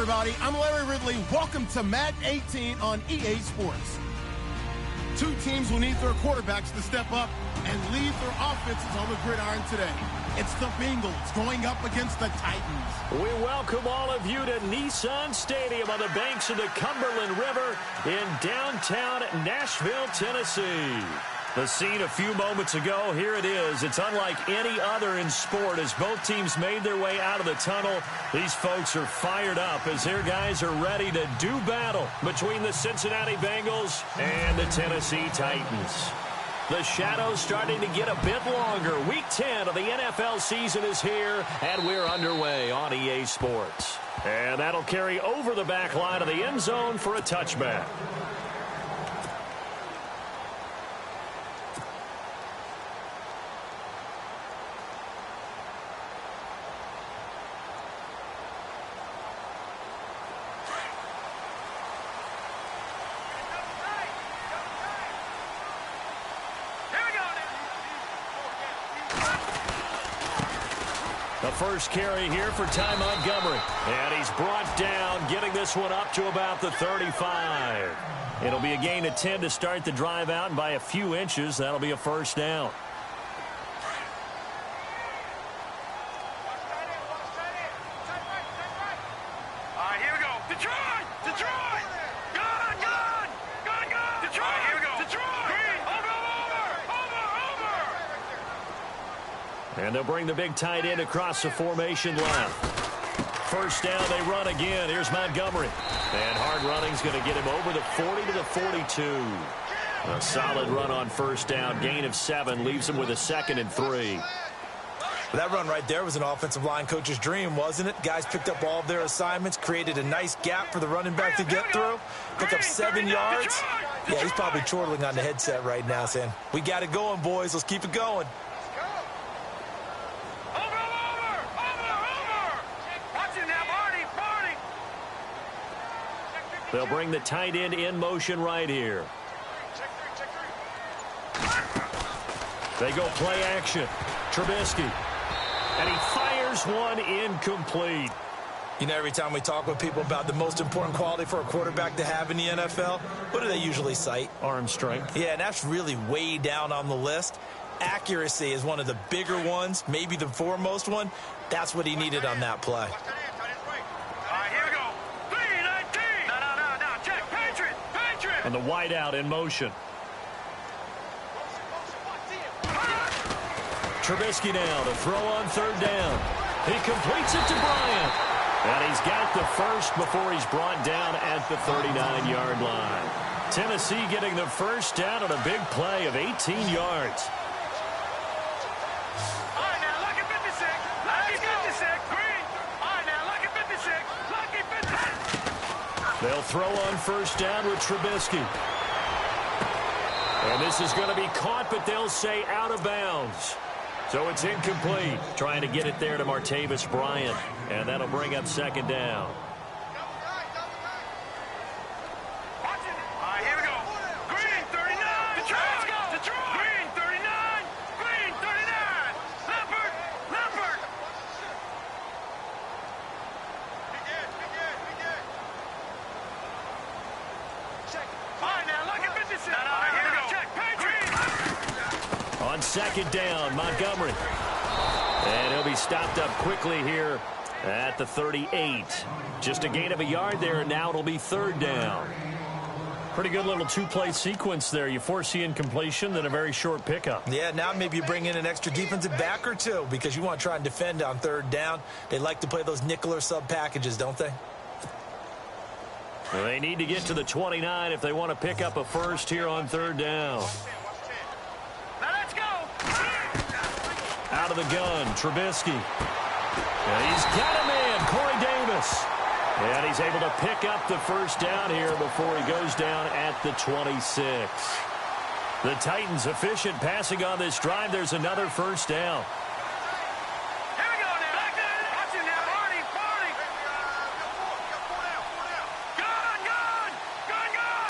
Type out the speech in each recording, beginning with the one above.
everybody. I'm Larry Ridley. Welcome to Madden 18 on EA Sports. Two teams will need their quarterbacks to step up and lead their offenses on the gridiron today. It's the Bengals going up against the Titans. We welcome all of you to Nissan Stadium on the banks of the Cumberland River in downtown Nashville, Tennessee. The scene a few moments ago, here it is. It's unlike any other in sport as both teams made their way out of the tunnel. These folks are fired up as their guys are ready to do battle between the Cincinnati Bengals and the Tennessee Titans. The shadow's starting to get a bit longer. Week 10 of the NFL season is here, and we're underway on EA Sports. And that'll carry over the back line of the end zone for a touchback. The first carry here for Ty Montgomery. And he's brought down, getting this one up to about the 35. It'll be a gain of 10 to start the drive out, and by a few inches, that'll be a first down. All right, here we go. Detroit! Detroit! Gun! Gun! Gun! Gun! Detroit! All right, here we go. Detroit! Green! Over! And they'll bring the big tight end across the formation left. First down, they run again. Here's Montgomery. And hard running's going to get him over the 40 to the 42. A solid run on first down. Gain of 7 leaves him with a 2nd and 3. That run right there was an offensive line coach's dream, wasn't it? Guys picked up all of their assignments, created a nice gap for the running back to get through, pick up 7 yards. Yeah, he's probably chortling on the headset right now saying, we got it going, boys. Let's keep it going. They'll bring the tight end in motion right here. They go play action. Trubisky. And he fires one incomplete. You know, every time we talk with people about the most important quality for a quarterback to have in the NFL, what do they usually cite? Arm strength. Yeah, and that's really way down on the list. Accuracy is one of the bigger ones, maybe the foremost one. That's what he needed on that play. And the wideout in motion. Trubisky now to throw on third down. He completes it to Bryant. And he's got the first before he's brought down at the 39-yard line. Tennessee getting the first down on a big play of 18 yards. All right, now, lucky 56. Lucky 56. Green. All right, now, lucky 56. Lucky 56. They'll throw on first down with Trubisky. And this is going to be caught, but they'll say out of bounds. So it's incomplete. Trying to get it there to Martavis Bryant. And that'll bring up second down. On second down, Montgomery. And he'll be stopped up quickly here at the 38. Just a gain of a yard there, and now it'll be third down. Pretty good little two-play sequence there. You force the incompletion, then a very short pickup. Yeah, now maybe you bring in an extra defensive back or two because you want to try and defend on third down. They like to play those nickel or sub packages, don't they? Well, they need to get to the 29 if they want to pick up a first here on third down. Out of the gun, Trubisky. And he's got a man, Corey Davis. And he's able to pick up the first down here before he goes down at the 26. The Titans efficient passing on this drive. There's another first down. Here we go now. Watch it now. Party, party. Gun, gun. Gun, gun.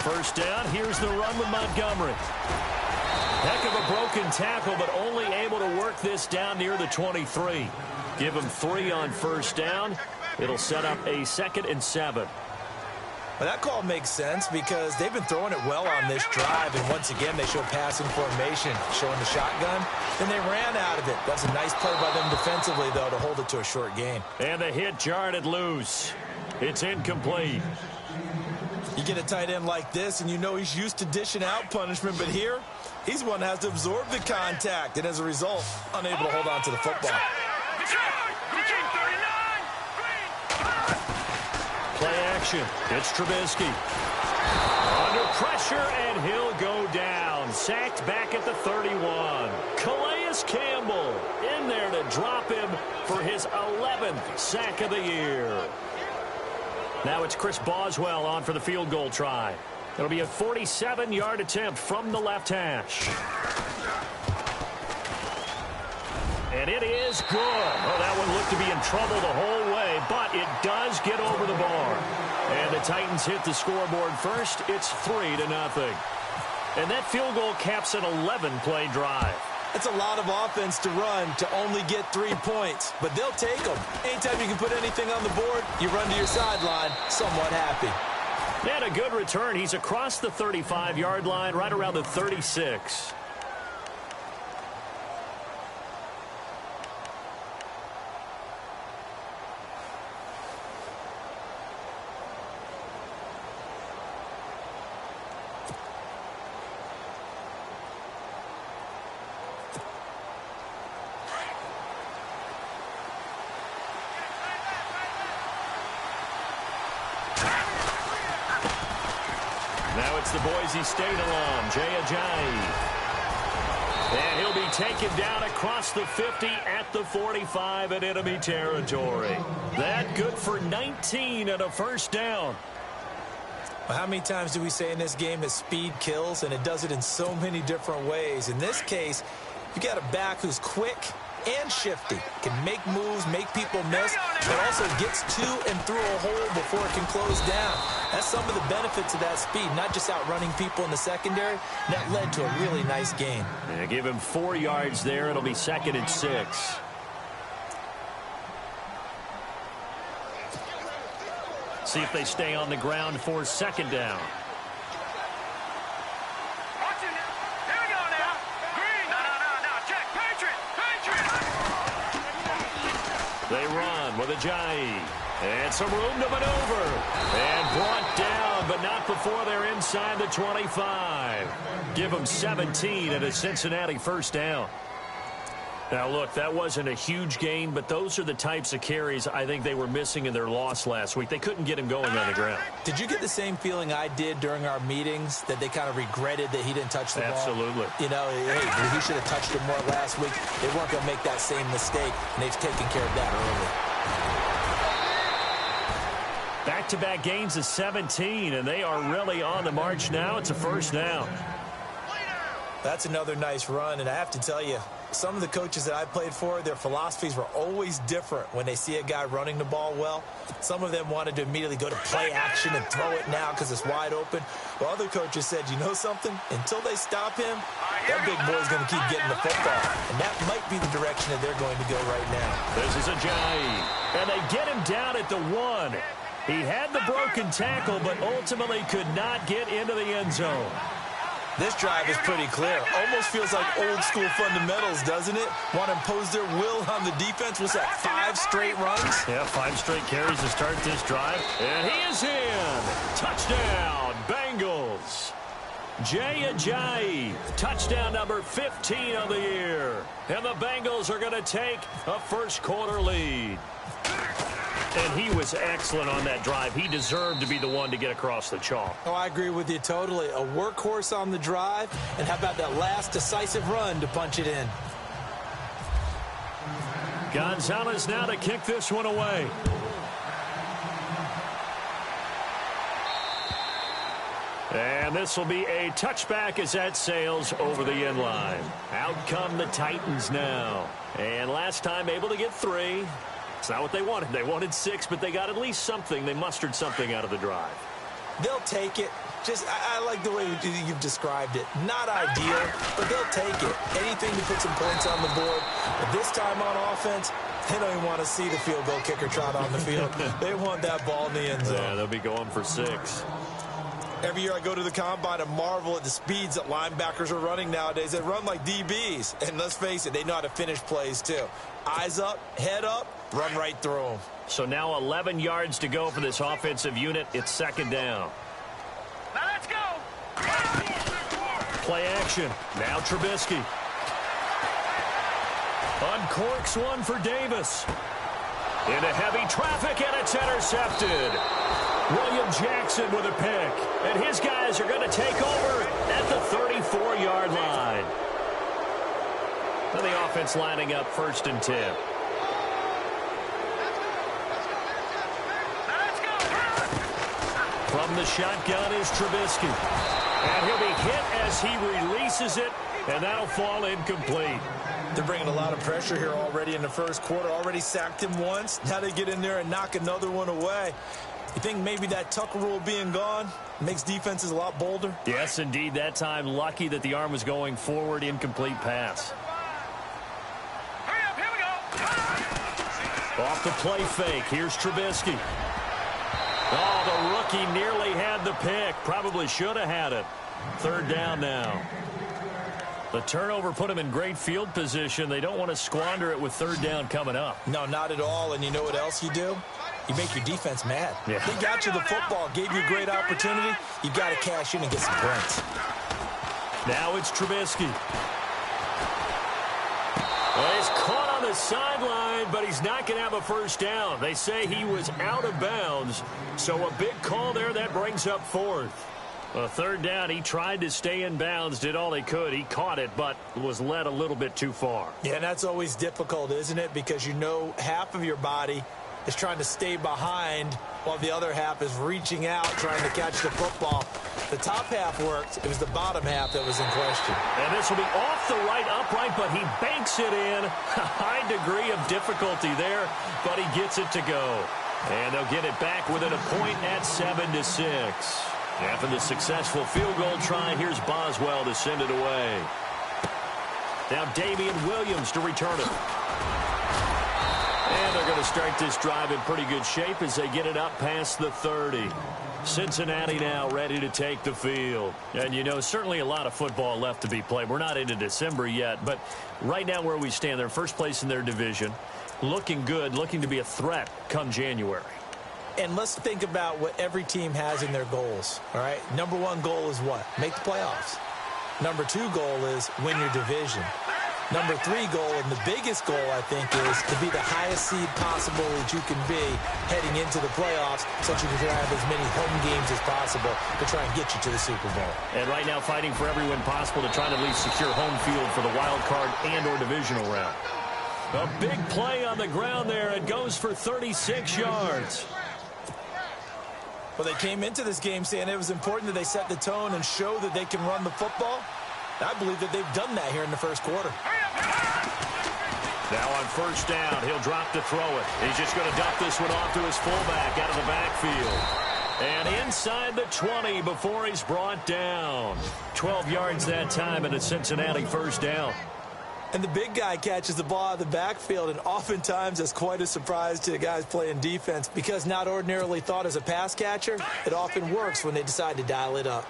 First down. Here's the run with Montgomery. Heck of a broken tackle, but only able to work this down near the 23. Give him 3 on first down. It'll set up a 2nd and 7. Well, that call makes sense because they've been throwing it well on this drive, and once again, they show passing formation, showing the shotgun. Then they ran out of it. That's a nice play by them defensively, though, to hold it to a short gain. And the hit jarred it loose. It's incomplete. You get a tight end like this, and you know he's used to dishing out punishment, but here, he's one that has to absorb the contact, and as a result, unable to hold on to the football. Play action. It's Trubisky. Under pressure, and he'll go down. Sacked back at the 31. Calais Campbell in there to drop him for his 11th sack of the year. Now it's Chris Boswell on for the field goal try. It'll be a 47-yard attempt from the left hash. And it is good. Oh, that one looked to be in trouble the whole way, but it does get over the bar. And the Titans hit the scoreboard first. It's 3-0. And that field goal caps an 11-play drive. That's a lot of offense to run to only get 3 points, but they'll take them. Anytime you can put anything on the board, you run to your sideline somewhat happy. And a good return. He's across the 35-yard line, right around the 36. Now it's the Boise State alum, Jay Ajayi. And he'll be taken down across the 50 at the 45 in enemy territory. That good for 19 and a first down. Well, how many times do we say in this game that speed kills, and it does it in so many different ways? In this case, you got a back who's quick and shifty, can make moves, make people miss, but also gets to and through a hole before it can close down. That's some of the benefits of that speed, not just outrunning people in the secondary. That led to a really nice gain. Yeah, give him 4 yards there. It'll be 2nd and 6. See if they stay on the ground for 2nd down. They run with Ajayi. And some room to maneuver. And brought down, but not before they're inside the 25. Give them 17 and a Cincinnati first down. Now, look, that wasn't a huge gain, but those are the types of carries I think they were missing in their loss last week. They couldn't get him going on the ground. Did you get the same feeling I did during our meetings, that they kind of regretted that he didn't touch the ball? Absolutely. You know, hey, he should have touched it more last week. They weren't going to make that same mistake, and they've taken care of that early. Back-to-back gains of 17, and they are really on the march now. It's a first down. That's another nice run, and I have to tell you, some of the coaches that I played for, their philosophies were always different when they see a guy running the ball well. Some of them wanted to immediately go to play action and throw it now because it's wide open. While other coaches said, you know something? Until they stop him, that big boy's going to keep getting the football. And that might be the direction that they're going to go right now. This is Ajayi, and they get him down at the 1. He had the broken tackle, but ultimately could not get into the end zone. This drive is pretty clear. Almost feels like old school fundamentals, doesn't it? Want to impose their will on the defense. What's that, 5 straight runs? Yeah, 5 straight carries to start this drive. And he is in. Touchdown, Bengals. Jay Ajayi, touchdown number 15 of the year. And the Bengals are going to take a first quarter lead. And he was excellent on that drive. He deserved to be the one to get across the chalk. Oh, I agree with you totally. A workhorse on the drive. And how about that last decisive run to punch it in? Gonzalez now to kick this one away. And this will be a touchback as that sails over the end line. Out come the Titans now. And last time able to get 3. It's not what they wanted. They wanted 6, but they got at least something. They mustered something out of the drive. They'll take it. I like the way you've described it. Not ideal, but they'll take it. Anything to put some points on the board. But this time on offense, They don't even want to see the field goal kicker trot on the field. They want that ball in the end zone. Yeah, they'll be going for 6. Every year I go to the combine and marvel at the speeds that linebackers are running nowadays. They run like DBs. And let's face it, they know how to finish plays too. Eyes up, head up, run right through them. So now 11 yards to go for this offensive unit. It's 2nd down. Now let's go. Play action. Now Trubisky. Uncorks one for Davis. Into heavy traffic, and it's intercepted. William Jackson with a pick. And his guys are going to take over at the 34-yard line. And the offense lining up 1st and 10. From the shotgun is Trubisky. And he'll be hit as he releases it, and that'll fall incomplete. They're bringing a lot of pressure here already in the first quarter. Already sacked him once. Now they get in there and knock another one away. You think maybe that Tucker rule being gone makes defenses a lot bolder? Yes, indeed. That time, lucky that the arm was going forward. Incomplete pass. Hurry up, here we go. Off the play fake. Here's Trubisky. Oh, the rookie nearly had the pick. Probably should have had it. 3rd down now. The turnover put him in great field position. They don't want to squander it with 3rd down coming up. No, not at all. And you know what else you do? You make your defense mad. Yeah. They got you the football, gave you a great opportunity. You've got to cash in and get some points. Now it's Trubisky. Well, he's caught on the sideline, but he's not going to have a 1st down. They say he was out of bounds, so a big call there. That brings up 4th. A 3rd down, he tried to stay in bounds, did all he could. He caught it, but was led a little bit too far. Yeah, and that's always difficult, isn't it? Because you know half of your body is trying to stay behind while the other half is reaching out, trying to catch the football. The top half worked. It was the bottom half that was in question. And this will be off the right upright, but he banks it in. A high degree of difficulty there, but he gets it to go. And they'll get it back within a point at 7-6. After the successful field goal try, here's Boswell to send it away. Now Damian Williams to return it. And they're going to start this drive in pretty good shape as they get it up past the 30. Cincinnati now ready to take the field. And, you know, certainly a lot of football left to be played. We're not into December yet, but right now where we stand, they're first place in their division. Looking good, looking to be a threat come January. And let's think about what every team has in their goals, all right? Number 1 goal is what? Make the playoffs. Number 2 goal is win your division. Number 3 goal, and the biggest goal, I think, is to be the highest seed possible that you can be heading into the playoffs so that you can have as many home games as possible to try and get you to the Super Bowl. And right now fighting for every win possible to try to at least secure home field for the wild card and or divisional round. A big play on the ground there. It goes for 36 yards. Well, they came into this game saying it was important that they set the tone and show that they can run the football. I believe that they've done that here in the first quarter. Now on 1st down, he'll drop to throw it. He's just going to dump this one off to his fullback out of the backfield. And inside the 20 before he's brought down. 12 yards that time and a Cincinnati 1st down. And the big guy catches the ball out of the backfield, and oftentimes that's quite a surprise to the guys playing defense because not ordinarily thought as a pass catcher, it often works when they decide to dial it up.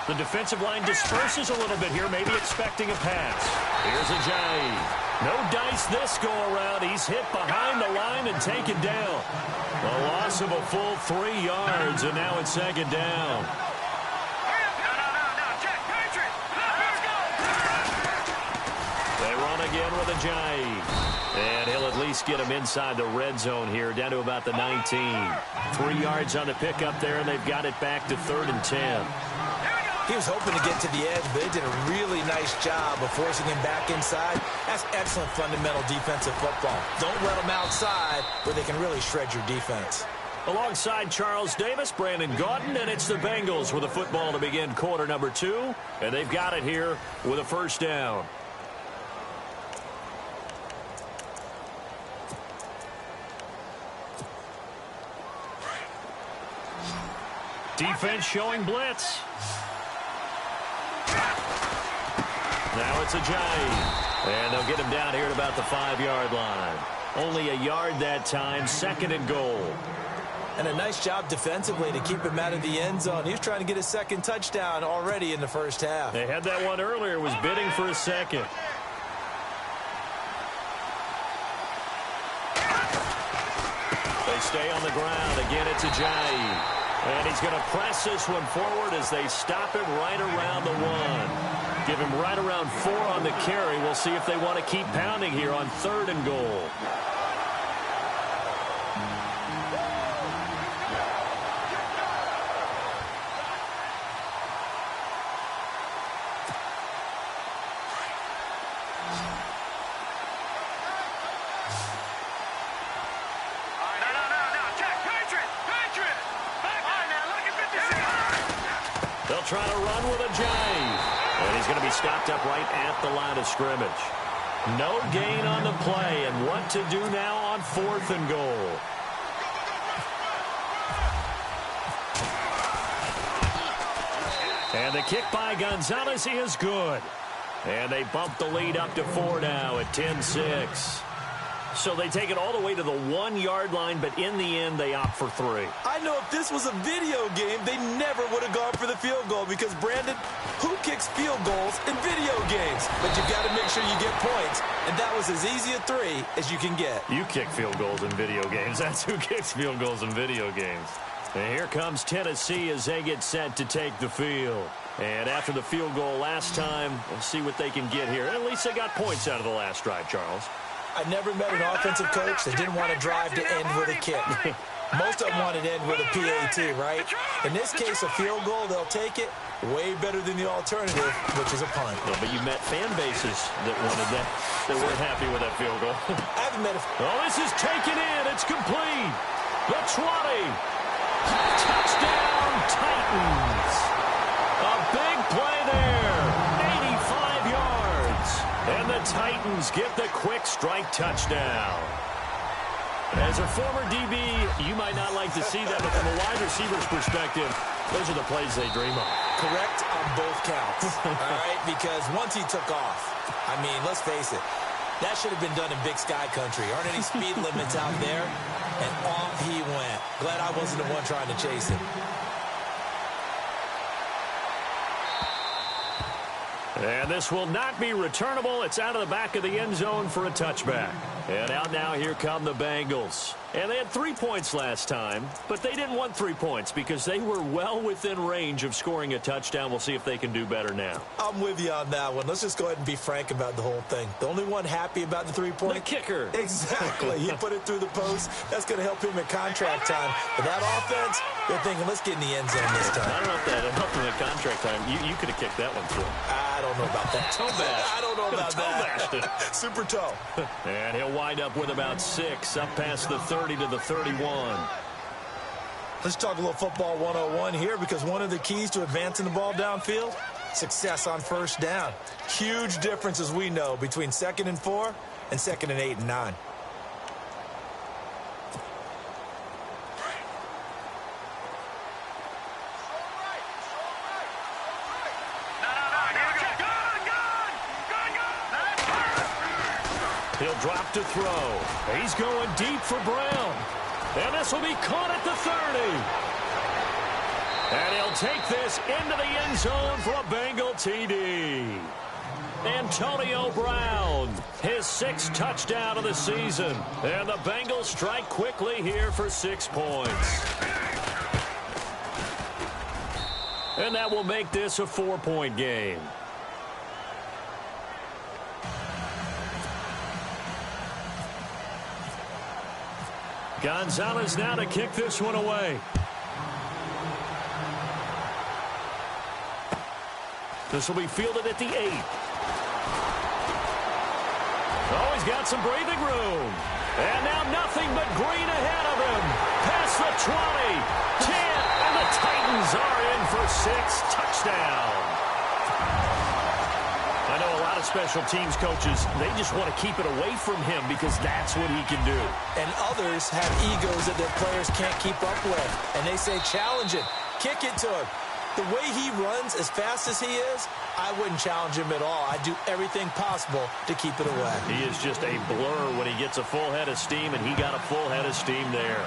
The defensive line disperses a little bit here, maybe expecting a pass. Here's Ajayi. No dice this go-around. He's hit behind the line and taken down. A loss of a full 3 yards, and now it's 2nd down. They run again with Ajayi. And he'll at least get him inside the red zone here, down to about the 19. 3 yards on the pickup there, and they've got it back to 3rd and 10. He was hoping to get to the edge, but they did a really nice job of forcing him back inside. That's excellent fundamental defensive football. Don't let them outside where they can really shred your defense. Alongside Charles Davis, Brandon Gaudin, and it's the Bengals with a football to begin quarter number 2. And they've got it here with a 1st down. Defense showing blitz. Now it's Ajayi. And they'll get him down here at about the 5-yard line. Only a yard that time, 2nd and goal. And a nice job defensively to keep him out of the end zone. He was trying to get his 2nd touchdown already in the first half. They had that one earlier, was bidding for a 2nd. They stay on the ground. Again, it's Ajayi. And he's going to press this one forward as they stop him right around the 1. Give him right around 4 on the carry. We'll see if they want to keep pounding here on 3rd and goal. They'll try to run with Ajayi. And he's going to be stopped up right at the line of scrimmage. No gain on the play. And what to do now on 4th and goal. And the kick by Gonzalez is good. And they bump the lead up to 4 now at 10-6. So they take it all the way to the 1-yard line, but in the end, they opt for 3. I know if this was a video game, they never would have gone for the field goal because, Brandon, who kicks field goals in video games? But you've got to make sure you get points, and that was as easy a 3 as you can get. You kick field goals in video games. That's who kicks field goals in video games. And here comes Tennessee as they get set to take the field. And after the field goal last time, we'll see what they can get here. At least they got points out of the last drive, Charles. I never met an offensive coach that didn't want to drive to end with a kick. Most of them want to end with a PAT, right? In this case, a field goal, they'll take it. Way better than the alternative, which is a punt. Yeah, but you met fan bases that wanted that. They weren't happy with that field goal. I haven't met a... Oh, this is taken in. It's complete. The 20. Touchdown, Titans. A big play there. 85 yards. And the Titans get the quick strike touchdown. As a former DB, you might not like to see that, but from a wide receiver's perspective, those are the plays they dream of. Correct on both counts, all right? Because once he took off, I mean, let's face it, that should have been done in Big Sky Country. Aren't any speed limits out there? And off he went. Glad I wasn't the one trying to chase him. And this will not be returnable. It's out of the back of the end zone for a touchback. And out now, here come the Bengals. And they had 3 points last time, but they didn't want 3 points because they were well within range of scoring a touchdown. We'll see if they can do better now. I'm with you on that one. Let's just go ahead and be frank about the whole thing. The only one happy about the 3-point? The kicker. Exactly. He put it through the post. That's going to help him at contract time. But that offense, they're thinking, let's get in the end zone this time. I don't know if that helped him at contract time. You could have kicked that one through. I don't know about that. Toe bash. I don't know about that. Super toe. And he'll wind up with about 6, up past the 30 to the 31. Let's talk a little football 101 here because one of the keys to advancing the ball downfield, success on first down. Huge difference, as we know, between 2nd and 4 and 2nd and 8 and 9. He'll drop to throw. He's going deep for Brown. And this will be caught at the 30. And he'll take this into the end zone for a Bengal TD. Antonio Brown, his 6th touchdown of the season. And the Bengals strike quickly here for 6 points. And that will make this a 4-point game. Gonzalez now to kick this one away. This will be fielded at the 8. Oh, he's got some breathing room. And now nothing but green ahead of him. Past the 20, 10, and the Titans are in for 6. Touchdown. I know a lot of special teams coaches, they just want to keep it away from him because that's what he can do. And others have egos that their players can't keep up with. And they say, challenge it. Kick it to him. The way he runs as fast as he is, I wouldn't challenge him at all. I'd do everything possible to keep it away. He is just a blur when he gets a full head of steam, and he got a full head of steam there.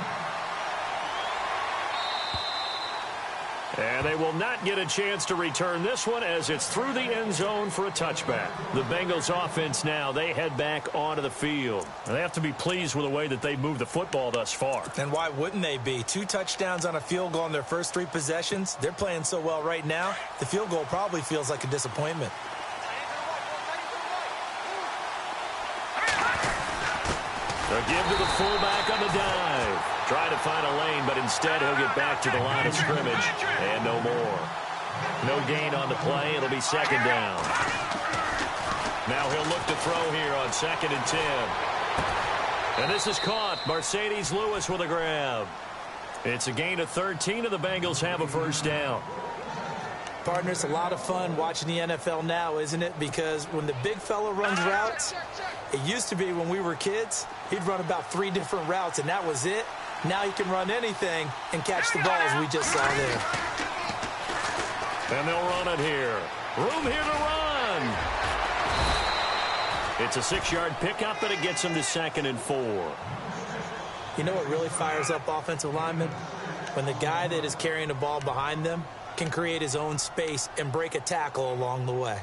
And they will not get a chance to return this one as it's through the end zone for a touchback. The Bengals offense now, they head back onto the field. They have to be pleased with the way that they moved the football thus far. And why wouldn't they be? 2 touchdowns on a field goal in their first 3 possessions. They're playing so well right now, the field goal probably feels like a disappointment. A give to the fullback on the dive. Trying to find a lane, but instead he'll get back to the line of scrimmage. And no more. No gain on the play. It'll be second down. Now he'll look to throw here on 2nd and 10. And this is caught. Mercedes Lewis with a grab. It's a gain of 13, and the Bengals have a first down. Partner, it's a lot of fun watching the NFL now, isn't it? Because when the big fella runs routes, it used to be when we were kids, he'd run about 3 different routes, and that was it. Now he can run anything and catch the ball, as we just saw there. And they'll run it here. Room here to run. It's a 6-yard pickup, and it gets him to 2nd and 4. You know what really fires up offensive linemen? When the guy that is carrying the ball behind them can create his own space and break a tackle along the way.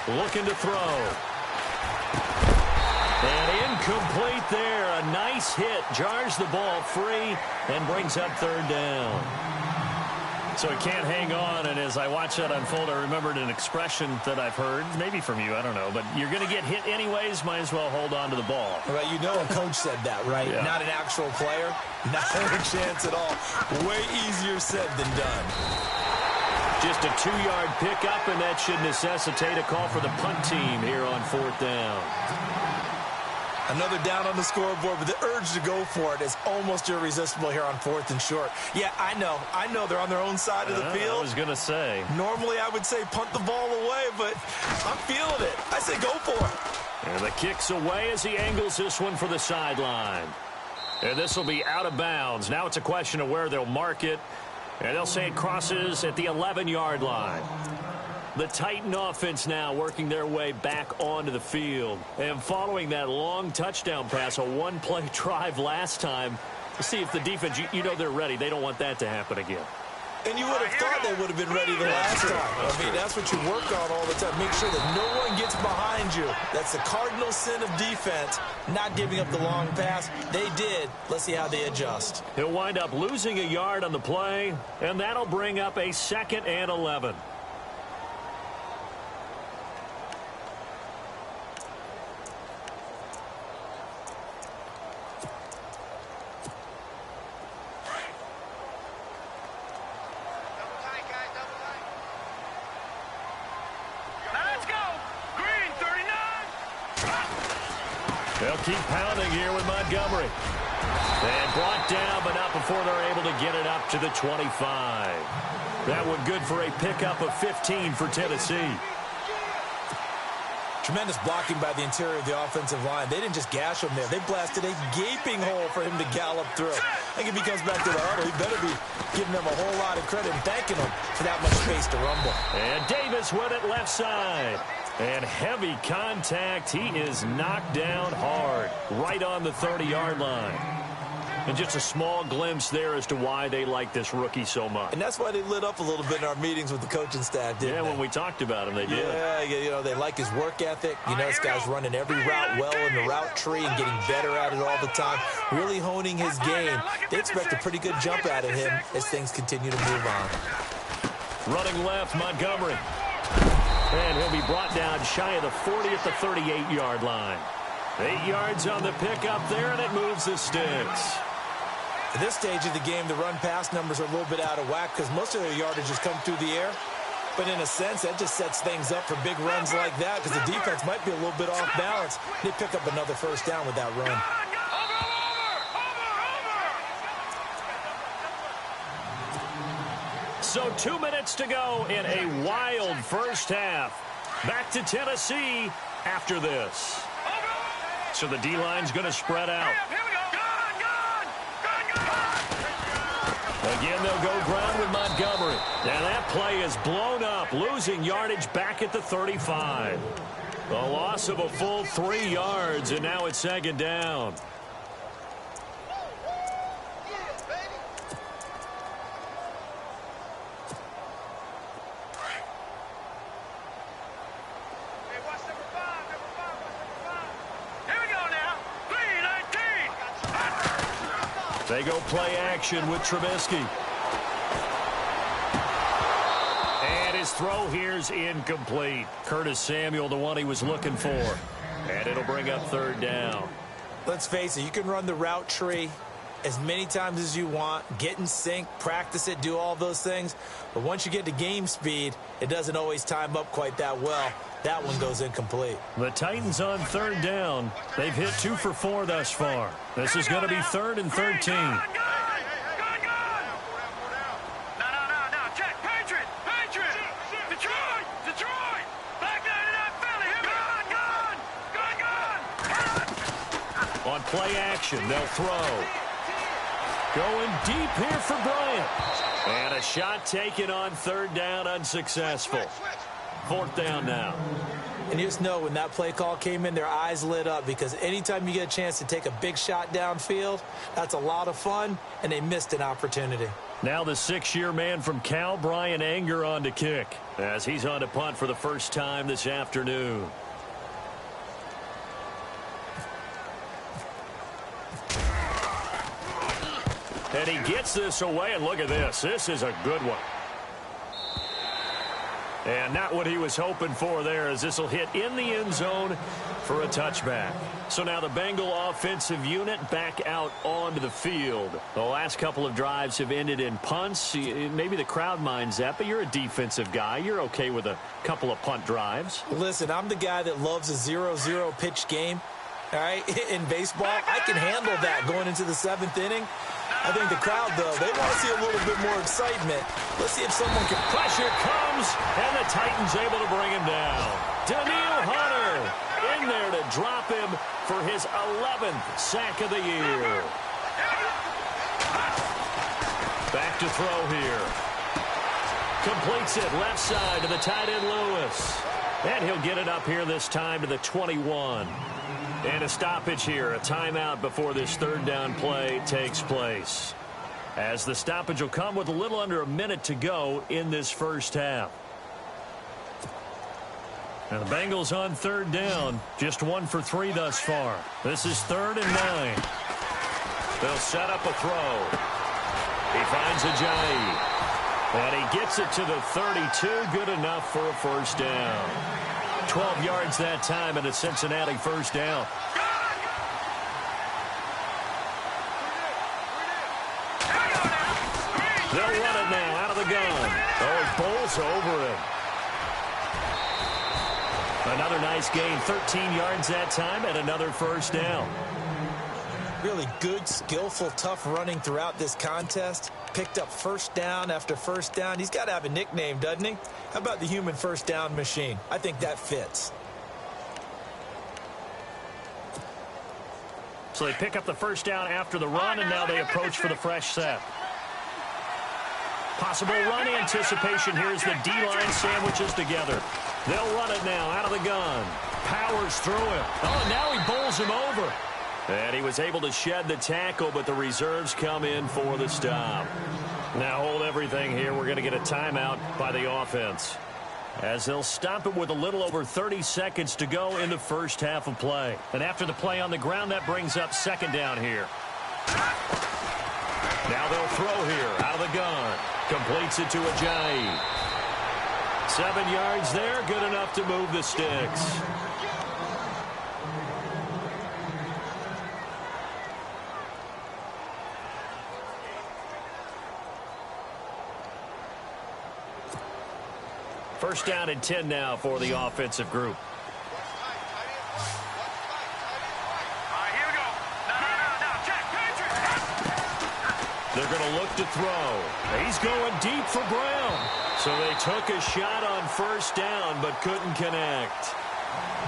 Looking to throw. And incomplete there. A nice hit. Jars the ball free and brings up 3rd down. So he can't hang on, and as I watch that unfold, I remembered an expression that I've heard, maybe from you, I don't know, but you're going to get hit anyways, might as well hold on to the ball. Right, you know a coach said that, right? Yeah. Not an actual player. Not a chance at all. Way easier said than done. Just a 2-yard pickup, and that should necessitate a call for the punt team here on 4th down. Another down on the scoreboard, but the urge to go for it is almost irresistible here on 4th and short. Yeah, I know they're on their own side of the field. I was going to say. Normally I would say punt the ball away, but I'm feeling it. I say go for it. And the kick's away as he angles this one for the sideline. And this will be out of bounds. Now it's a question of where they'll mark it. And they'll say it crosses at the 11-yard line. The Titan offense now working their way back onto the field. And following that long touchdown pass, a 1-play drive last time, to see if the defense, you know they're ready. They don't want that to happen again. And you would have thought they would have been ready the last time. That's what you work on all the time. Make sure that no one gets behind you. That's the cardinal sin of defense, not giving up the long pass. They did. Let's see how they adjust. He'll wind up losing a yard on the play, and that'll bring up a 2nd and 11. They'll keep pounding here with Montgomery. And brought down, but not before they're able to get it up to the 25. That one good for a pickup of 15 for Tennessee. Tremendous blocking by the interior of the offensive line. They didn't just gash him there. They blasted a gaping hole for him to gallop through. I think if he comes back to the huddle, he better be giving them a whole lot of credit and thanking them for that much space to rumble. And Davis with it left side. And heavy contact. He is knocked down hard right on the 30-yard line. And just a small glimpse there as to why they like this rookie so much. And that's why they lit up a little bit in our meetings with the coaching staff, didn't they? Yeah, when we talked about him, they did. Yeah, you know, they like his work ethic. You know, this guy's running every route well in the route tree and getting better at it all the time, really honing his game. They expect a pretty good jump out of him as things continue to move on. Running left, Montgomery. And he'll be brought down shy of the 40 at the 38-yard line. 8 yards on the pickup there, and it moves the sticks. At this stage of the game, the run-pass numbers are a little bit out of whack because most of their yardage has come through the air. But in a sense, that just sets things up for big runs like that because the defense might be a little bit off balance. They pick up another first down with that run. So 2 minutes to go in a wild first half. Back to Tennessee after this. So the D-line's going to spread out. Again, they'll go ground with Montgomery. Now that play is blown up, losing yardage back at the 35. A loss of a full 3 yards, and now it's second down. They go play action with Trubisky. And his throw here's incomplete. Curtis Samuel, the one he was looking for. And it'll bring up third down. Let's face it, you can run the route tree as many times as you want, get in sync, practice it, do all those things. But once you get to game speed, it doesn't always time up quite that well. That one goes incomplete. The Titans on third down. They've hit 2 for 4 thus far. This is going to be 3rd and 13. On play action, they'll throw. Going deep here for Bryant. And a shot taken on third down, unsuccessful. 4th down now. And you just know when that play call came in, their eyes lit up, because anytime you get a chance to take a big shot downfield, that's a lot of fun, and they missed an opportunity. Now the 6-year man from Cal, Brian Anger, on to kick, as he's on to punt for the first time this afternoon. And he gets this away, and look at this. This is a good one. And not what he was hoping for there, as this will hit in the end zone for a touchback. So now the Bengal offensive unit back out onto the field. The last couple of drives have ended in punts. Maybe the crowd minds that, but you're a defensive guy. You're okay with a couple of punt drives. Listen, I'm the guy that loves a 0-0 pitch game. All right, in baseball, I can handle that going into the 7th inning. I think the crowd, though, they want to see a little bit more excitement. Let's see if someone can. Pressure comes, and the Titans able to bring him down. Daniil Hunter in there to drop him for his 11th sack of the year. Back to throw here. Completes it left side to the tight end Lewis. And he'll get it up here this time to the 21. And a stoppage here, a timeout before this third down play takes place. As the stoppage will come with a little under a minute to go in this first half. And the Bengals on third down, just 1 for 3 thus far. This is 3rd and 9. They'll set up a throw. He finds Ajayi. And he gets it to the 32, good enough for a first down. 12 yards that time and a Cincinnati first down. They'll run it now out of the gun. Oh, it bowls over him. Another nice gain, 13 yards that time and another first down. Really good, skillful, tough running throughout this contest. Picked up first down after first down. He's got to have a nickname, doesn't he? How about the human first down machine? I think that fits. So they pick up the first down after the run, and now they approach for the fresh set. Possible run anticipation here as the D-line sandwiches together. They'll run it now out of the gun. Powers through him. Oh, now he bowls him over. And he was able to shed the tackle, but the reserves come in for the stop. Now hold everything here. We're going to get a timeout by the offense, as they'll stop it with a little over 30 seconds to go in the first half of play. And after the play on the ground, that brings up second down here. Now they'll throw here out of the gun. Completes it to Ajayi. 7 yards there, good enough to move the sticks. First down and 10 now for the offensive group. The They're going to look to throw. He's going deep for Brown. So they took a shot on first down but couldn't connect.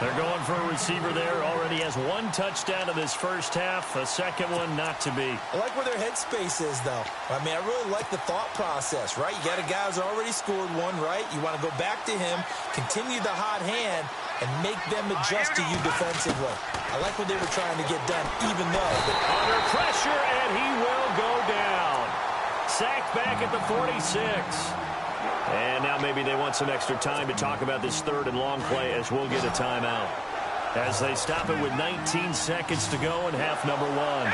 They're going for a receiver there. Already has one touchdown in this first half. A second one not to be. I like where their headspace is, though. I mean, I really like the thought process, right? You got a guy who's already scored one, right? You want to go back to him, continue the hot hand, and make them adjust to you defensively. I like what they were trying to get done, even though under pressure, and he will go down. Sacked back at the 46. And now maybe they want some extra time to talk about this third and long play as we'll get a timeout. As they stop it with 19 seconds to go in half number one.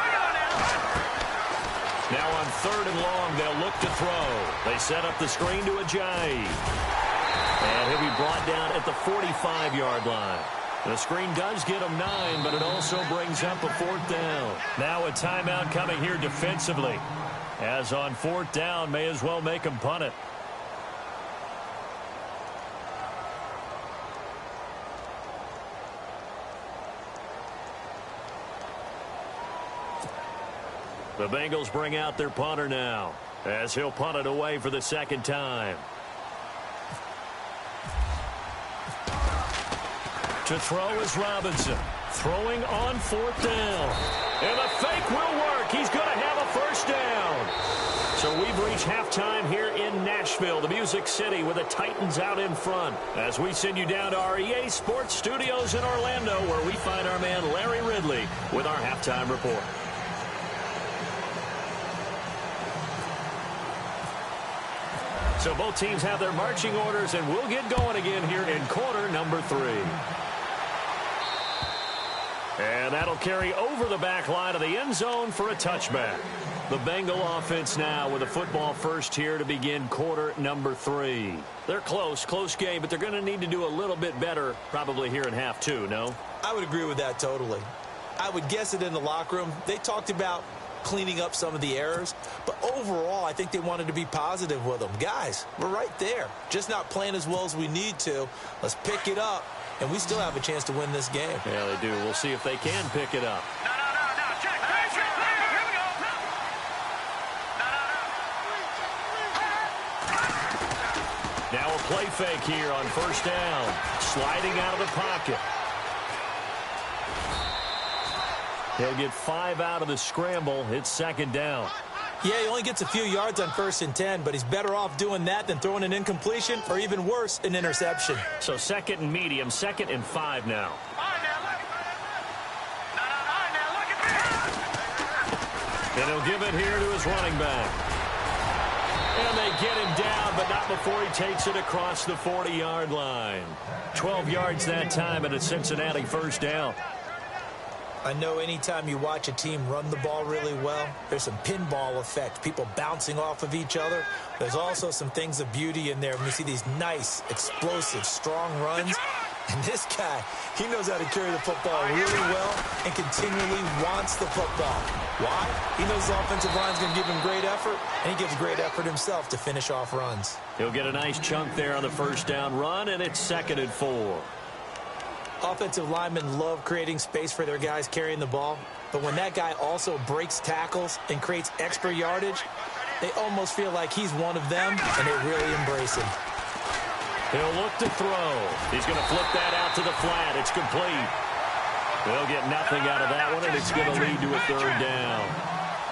Now on third and long, they'll look to throw. They set up the screen to Ajayi. And he'll be brought down at the 45-yard line. The screen does get him 9, but it also brings up a fourth down. Now a timeout coming here defensively. As on fourth down, may as well make him punt it. The Bengals bring out their punter now, as he'll punt it away for the second time. To throw is Robinson. Throwing on fourth down. And the fake will work. He's going to have a first down. So we've reached halftime here in Nashville, the Music City, with the Titans out in front. As we send you down to our EA Sports Studios in Orlando, where we find our man Larry Ridley with our halftime report. So both teams have their marching orders, and we'll get going again here in quarter number 3. And that'll carry over the back line of the end zone for a touchback. The Bengal offense now with a football first here to begin quarter number 3. They're close game, but they're going to need to do a little bit better probably here in half 2, no? I would agree with that totally. I would guess it in the locker room. They talked about cleaning up some of the errors, but overall I think they wanted to be positive with them. Guys, we're right there, just not playing as well as we need to. Let's pick it up, and we still have a chance to win this game. Yeah, they do. We'll see if they can pick it up. No, check. Here we go. Now a play fake here on first down, sliding out of the pocket. He'll get 5 out of the scramble. It's second down. Yeah, he only gets a few yards on 1st and 10, but he's better off doing that than throwing an incompletion or even worse, an interception. So second and medium, 2nd and 5 now. And he'll give it here to his running back. And they get him down, but not before he takes it across the 40-yard line. 12 yards that time, and a Cincinnati first down. I know anytime you watch a team run the ball really well, there's some pinball effect, people bouncing off of each other. There's also some things of beauty in there when you see these nice, explosive, strong runs. And this guy, he knows how to carry the football really well and continually wants the football. Why? He knows the offensive line's going to give him great effort, and he gives great effort himself to finish off runs. He'll get a nice chunk there on the first down run, and it's 2nd and 4. Offensive linemen love creating space for their guys carrying the ball, but when that guy also breaks tackles and creates extra yardage, they almost feel like he's one of them, and they really embrace him. He'll look to throw. He's going to flip that out to the flat. It's complete. They'll get nothing out of that one, and it's going to lead to a third down.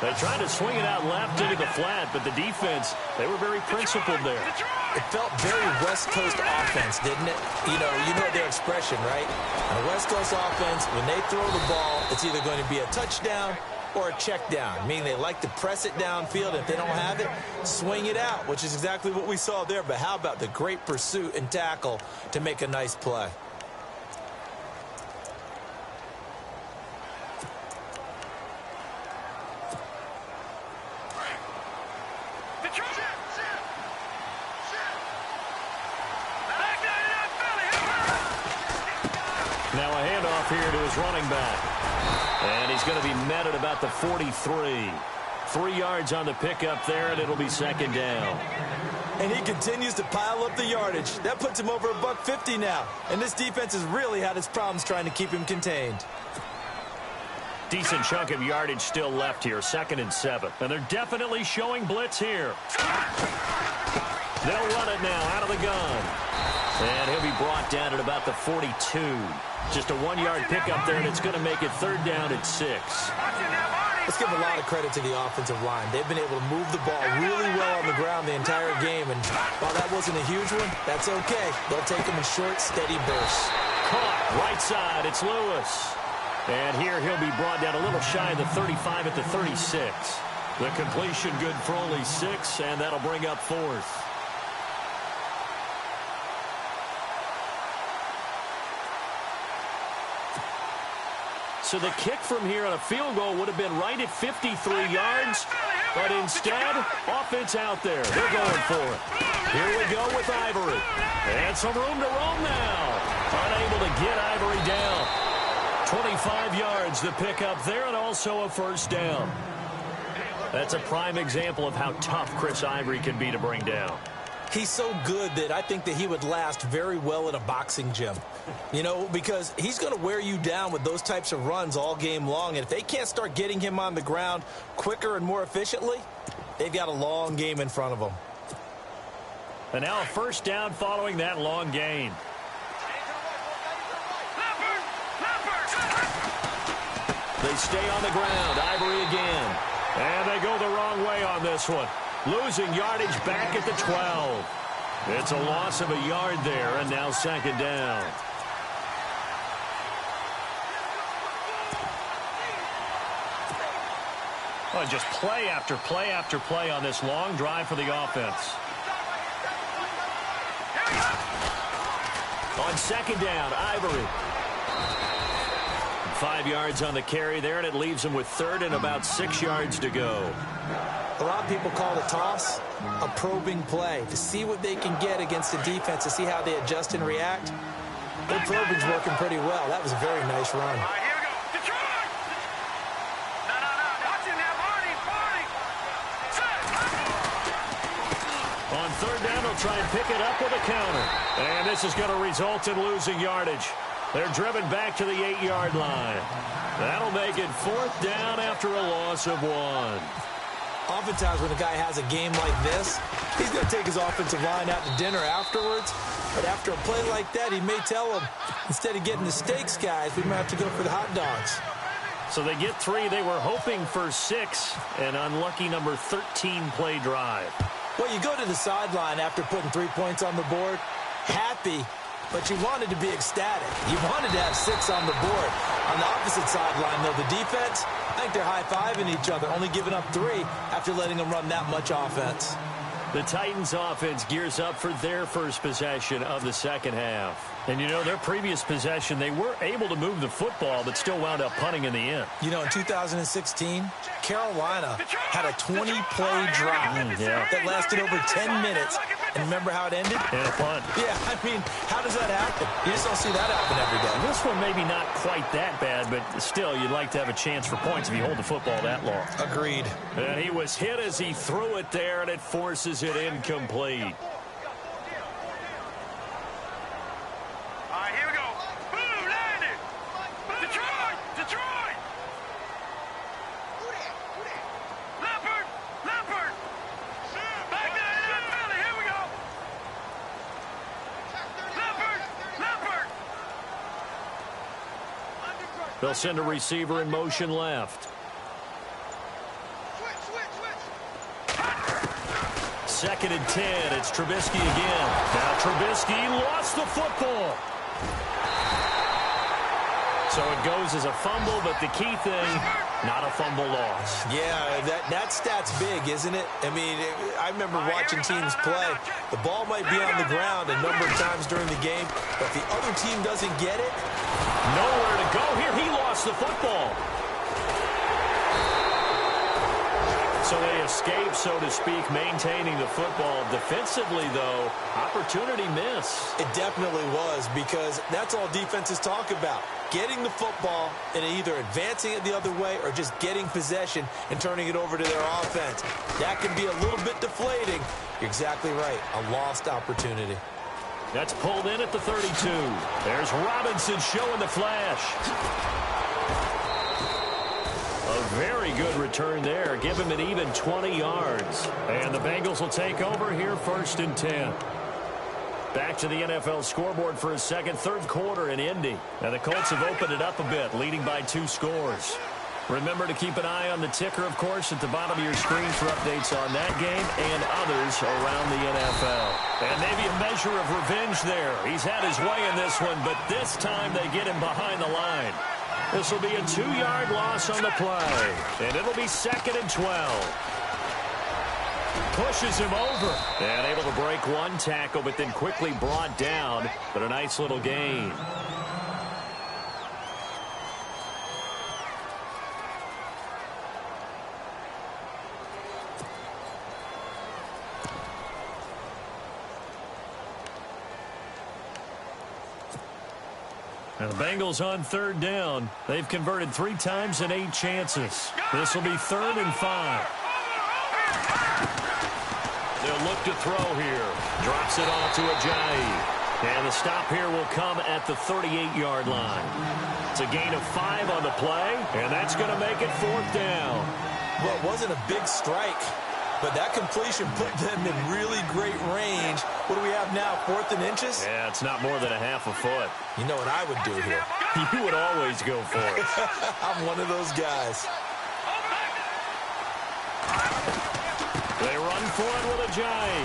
They tried to swing it out left into the flat, but the defense, they were very principled there. It felt very West Coast offense, didn't it? You know their expression, right? On a West Coast offense, when they throw the ball, it's either going to be a touchdown or a check down, meaning they like to press it downfield. If they don't have it, swing it out, which is exactly what we saw there. But how about the great pursuit and tackle to make a nice play? Now a handoff here to his running back. And he's going to be met at about the 43. 3 yards on the pickup there, and it'll be second down. And he continues to pile up the yardage. That puts him over $150 now. And this defense has really had its problems trying to keep him contained. Decent chunk of yardage still left here, 2nd and 7. And they're definitely showing blitz here. They'll run it now out of the gun. And he'll be brought down at about the 42. Just a 1-yard pickup there, and it's going to make it 3rd down at 6. Let's give a lot of credit to the offensive line. They've been able to move the ball really well on the ground the entire game. And while that wasn't a huge one, that's okay. They'll take them in short, steady bursts. Caught right side. It's Lewis. And here he'll be brought down a little shy of the 35 at the 36. The completion good for only 6, and that'll bring up 4th. So the kick from here on a field goal would have been right at 53 yards, but instead, offense out there. They're going for it. Here we go with Ivory. And some room to roam now. Unable to get Ivory down. 25 yards to pick up there, and also a 1st down. That's a prime example of how tough Chris Ivory can be to bring down. He's so good that I think that he would last very well in a boxing gym. You know, because he's going to wear you down with those types of runs all game long. And if they can't start getting him on the ground quicker and more efficiently, they've got a long game in front of them. And now a 1st down following that long gain. They stay on the ground. Ivory again. And they go the wrong way on this one. Losing yardage back at the 12. It's a loss of a yard there, and now 2nd down. Oh, just play after play after play on this long drive for the offense. On 2nd down, Ivory. 5 yards on the carry there, and it leaves him with 3rd and about 6 yards to go. A lot of people call the toss a probing play to see what they can get against the defense, to see how they adjust and react. Their probing's working pretty well. That was a very nice run. All right, here we go. Detroit! No. Watch it now, Marty. On 3rd down, they'll try and pick it up with a counter. And this is going to result in losing yardage. They're driven back to the 8-yard line. That'll make it 4th down after a loss of 1. Oftentimes when a guy has a game like this, he's going to take his offensive line out to dinner afterwards. But after a play like that, he may tell them, instead of getting the steaks, guys, we might have to go for the hot dogs. So they get 3. They were hoping for 6. An unlucky number 13 play drive. Well, you go to the sideline after putting 3 points on the board, happy, but you wanted to be ecstatic. You wanted to have 6 on the board. On the opposite sideline, though, the defense, I think they're high-fiving each other, only giving up 3 after letting them run that much offense. The Titans offense gears up for their first possession of the 2nd half. And, you know, their previous possession, they were able to move the football, but still wound up punting in the end. You know, in 2016, Carolina had a 20-play drive that lasted over 10 minutes. And remember how it ended? And a punt. Yeah, I mean, how does that happen? You just don't see that happen every day. This one maybe not quite that bad, but still, you'd like to have a chance for points if you hold the football that long. Agreed. And he was hit as he threw it there, and it forces it incomplete. All right, here we go. Boom, landed. Detroit. Leopard. Back there, Philly. Here we go. Leopard. They'll send a receiver in motion left. Switch. 2nd and 10. It's Trubisky again. Now Trubisky lost the football. So it goes as a fumble, but the key thing, not a fumble loss. Yeah, that stat's big, isn't it? I mean, I remember watching teams play. The ball might be on the ground a number of times during the game, but if the other team doesn't get it, nowhere to go here. He lost the football. So they escape, so to speak, maintaining the football. Defensively, though, opportunity miss. It definitely was, because that's all defenses talk about. Getting the football and either advancing it the other way or just getting possession and turning it over to their offense. That can be a little bit deflating. You're exactly right. A lost opportunity. That's pulled in at the 32. There's Robinson showing the flash. A very good return there. Give him an even 20 yards. And the Bengals will take over here 1st and 10. Back to the NFL scoreboard for a second, third quarter in Indy. Now the Colts have opened it up a bit, leading by 2 scores. Remember to keep an eye on the ticker, of course, at the bottom of your screen for updates on that game and others around the NFL. And maybe a measure of revenge there. He's had his way in this one, but this time they get him behind the line. This will be a 2-yard loss on the play, and it'll be 2nd and 12. Pushes him over. And able to break one tackle, but then quickly brought down. But a nice little gain. And the Bengals on 3rd down. They've converted 3 times in 8 chances. This will be 3rd and 5. They'll look to throw here. Drops it off to Ajayi. And the stop here will come at the 38-yard line. It's a gain of 5 on the play, and that's going to make it 4th down. Well, it wasn't a big strike, but that completion put them in really great range. What do we have now, 4th and inches? Yeah, it's not more than a half a foot. You know what I would do here? You would always go for it. I'm one of those guys. They run for it with Ajayi.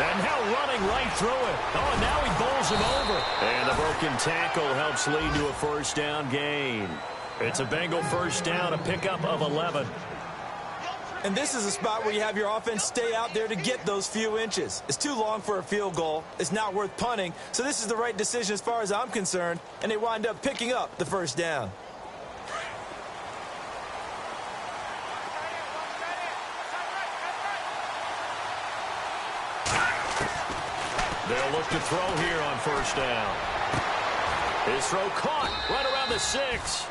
And now running right through it. Oh, and now he bowls him over. And the broken tackle helps lead to a 1st down gain. It's a Bengal 1st down, a pickup of 11. And this is a spot where you have your offense stay out there to get those few inches. It's too long for a field goal. It's not worth punting. So this is the right decision as far as I'm concerned. And they wind up picking up the 1st down. They'll look to throw here on 1st down. His throw caught right around the 6.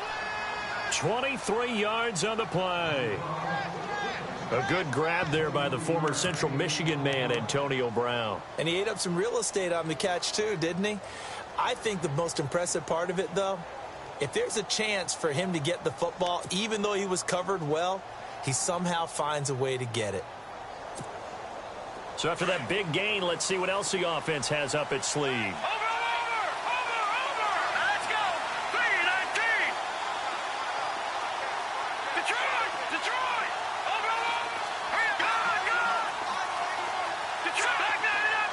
23 yards on the play. A good grab there by the former Central Michigan man, Antonio Brown. And he ate up some real estate on the catch, too, didn't he? I think the most impressive part of it, though, if there's a chance for him to get the football, even though he was covered well, he somehow finds a way to get it. So after that big gain, let's see what else the offense has up its sleeve. Over! Let's go! 3-19! Detroit! Over! Hurry up! Go! Detroit! Back that up!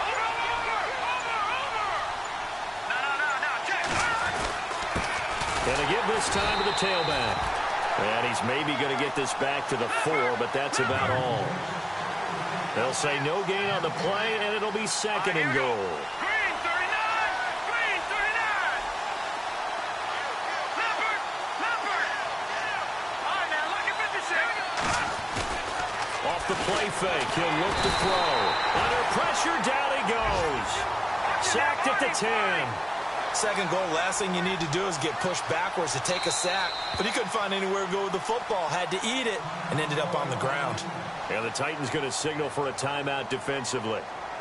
Over! No, check! Gonna give this time to the tailback. And he's maybe going to get this back to the 4, but that's about all. They'll say no gain on the play, and it'll be 2nd and goal. Green 39! Leopard! All right, now, look at 56. Off the play fake, he'll look to throw. Under pressure, down he goes. Sacked at the 10. 2nd goal, last thing you need to do is get pushed backwards to take a sack. But he couldn't find anywhere to go with the football. Had to eat it and ended up on the ground. And the Titans going to signal for a timeout defensively.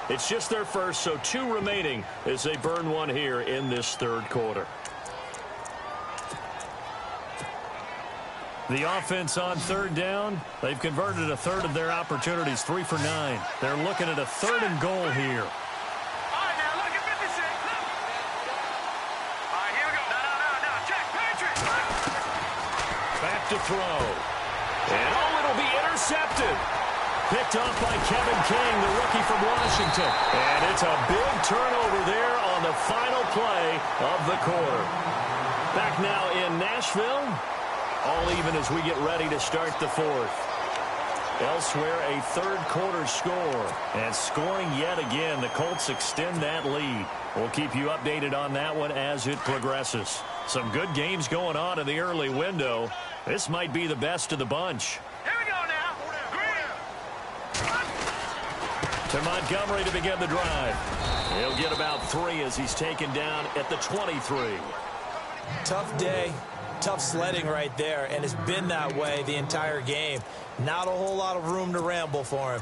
It's just their first, so 2 remaining as they burn one here in this 3rd quarter. The offense on 3rd down, they've converted a 1/3 of their opportunities, 3 for 9. They're looking at a 3rd and goal here. All right, now, look at 56. All right, here we go. No, check, Patrick. Back to throw. And it'll be intercepted. Picked off by Kevin King, the rookie from Washington. And it's a big turnover there on the final play of the quarter. Back now in Nashville. All even as we get ready to start the 4th. Elsewhere, a 3rd quarter score. And scoring yet again, the Colts extend that lead. We'll keep you updated on that one as it progresses. Some good games going on in the early window. This might be the best of the bunch. Here we go now. To Montgomery to begin the drive. He'll get about 3 as he's taken down at the 23. Tough day. Tough sledding right there, and it's been that way the entire game. Not a whole lot of room to ramble for him.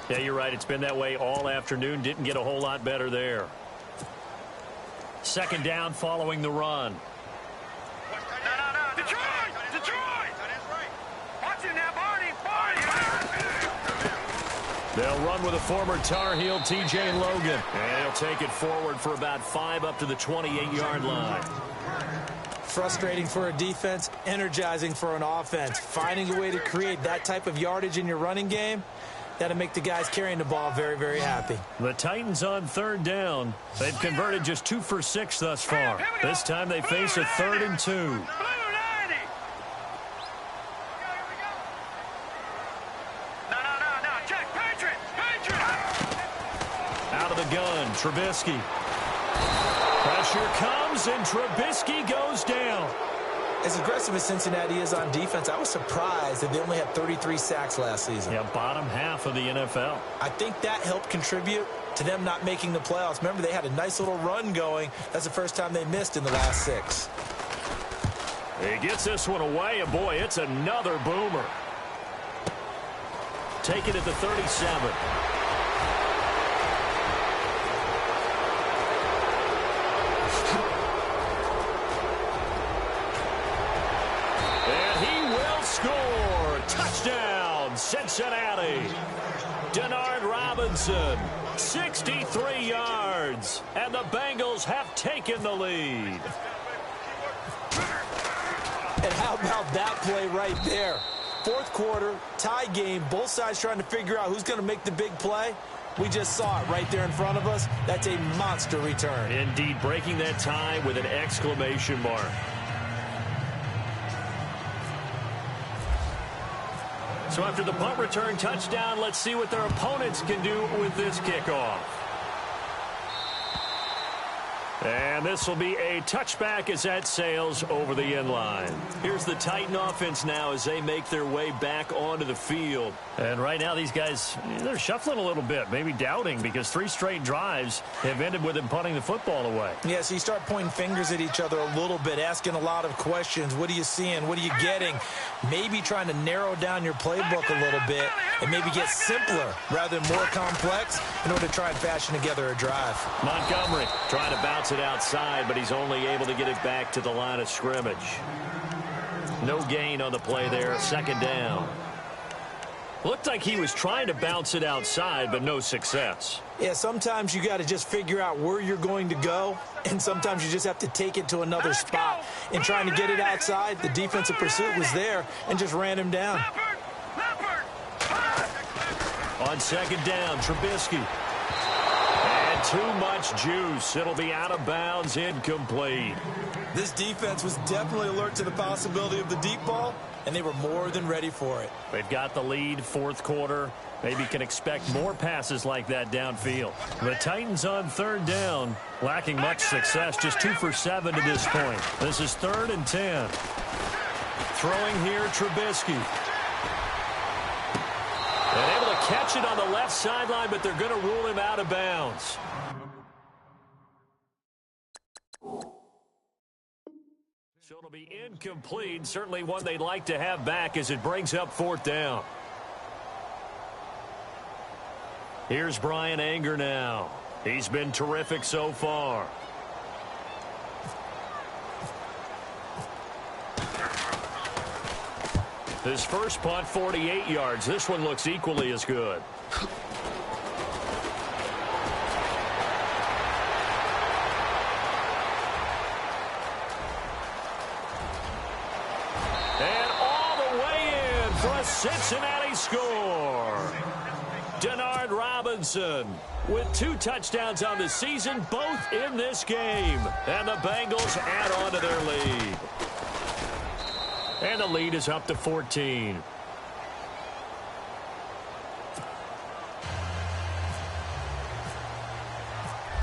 Yeah, you're right. It's been that way all afternoon. Didn't get a whole lot better there. 2nd down following the run. No. Detroit! They'll run with a former Tar Heel, T.J. Logan. And he'll take it forward for about 5 up to the 28-yard line. Frustrating for a defense, energizing for an offense. Finding a way to create that type of yardage in your running game, that'll make the guys carrying the ball very, very happy. The Titans on 3rd down. They've converted just 2 for 6 thus far. This time they face a 3rd and 2. No, check, Patriot! Out of the gun, Trubisky. Pressure comes, and Trubisky goes down. As aggressive as Cincinnati is on defense, I was surprised that they only had 33 sacks last season. Yeah, bottom half of the NFL. I think that helped contribute to them not making the playoffs. Remember, they had a nice little run going. That's the first time they missed in the last 6. He gets this one away, and boy, it's another boomer. Take it at the 37. Touchdown, Cincinnati. Denard Robinson, 63 yards, and the Bengals have taken the lead. And how about that play right there? 4th quarter, tie game, both sides trying to figure out who's going to make the big play. We just saw it right there in front of us. That's a monster return. Indeed, breaking that tie with an exclamation mark. So after the punt return touchdown, let's see what their opponents can do with this kickoff. And this will be a touchback as that sails over the end line. Here's the Titan offense now as they make their way back onto the field. And right now these guys, they're shuffling a little bit, maybe doubting, because 3 straight drives have ended with them punting the football away. Yeah, so you start pointing fingers at each other a little bit, asking a lot of questions. What are you seeing? What are you getting? Maybe trying to narrow down your playbook a little bit and maybe get simpler rather than more complex in order to try and fashion together a drive. Montgomery trying to bounce it outside, but he's only able to get it back to the line of scrimmage. No gain on the play there, 2nd down. Looked like he was trying to bounce it outside, but no success. Yeah, sometimes you got to just figure out where you're going to go, and sometimes you just have to take it to another spot. In trying to get it outside, the defensive pursuit was there and just ran him down. On 2nd down, Trubisky. And too much juice. It'll be out of bounds, incomplete. This defense was definitely alert to the possibility of the deep ball, and they were more than ready for it. They've got the lead, 4th quarter. Maybe can expect more passes like that downfield. The Titans on 3rd down, lacking much success, just 2 for 7 to this point. This is 3rd and 10. Throwing here, Trubisky. And able to catch it on the left sideline, but they're going to rule him out of bounds. So it'll be incomplete, certainly one they'd like to have back as it brings up 4th down. Here's Brian Anger now. He's been terrific so far. His first punt, 48 yards. This one looks equally as good. And all the way in for a Cincinnati score. Denard Robinson with 2 touchdowns on the season, both in this game. And the Bengals add on to their lead. And the lead is up to 14.